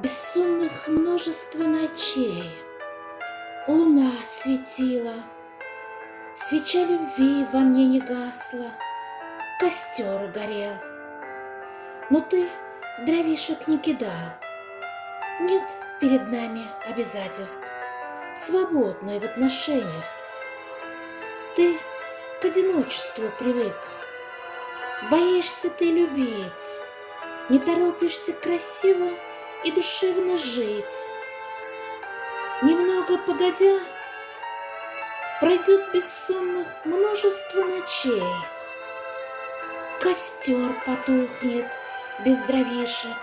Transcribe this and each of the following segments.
Бессонных множество ночей, луна светила, свеча любви во мне не гасла, костер горел. Но ты дровишек не кидал. Нет перед нами обязательств, свободной в отношениях. Ты к одиночеству привык, боишься ты любить, не торопишься красиво и душевно жить. Немного погодя, пройдет бессонных множество ночей. Костер потухнет без дровишек,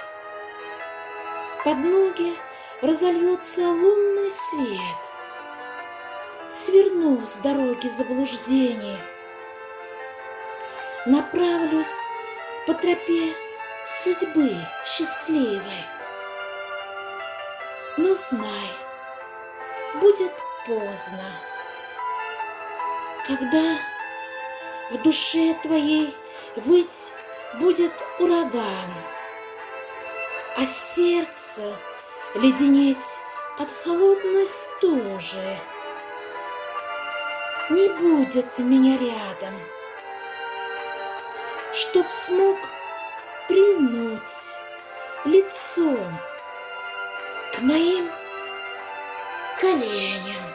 под ноги разольется лунный свет. Сверну с дороги заблуждений, направлюсь по тропе судьбы счастливой. Но знай, будет поздно, когда в душе твоей выть будет ураган, а сердце леденеть от холодной стужи. Не будет меня рядом, чтоб смог прильнуть лицом к моим коленям.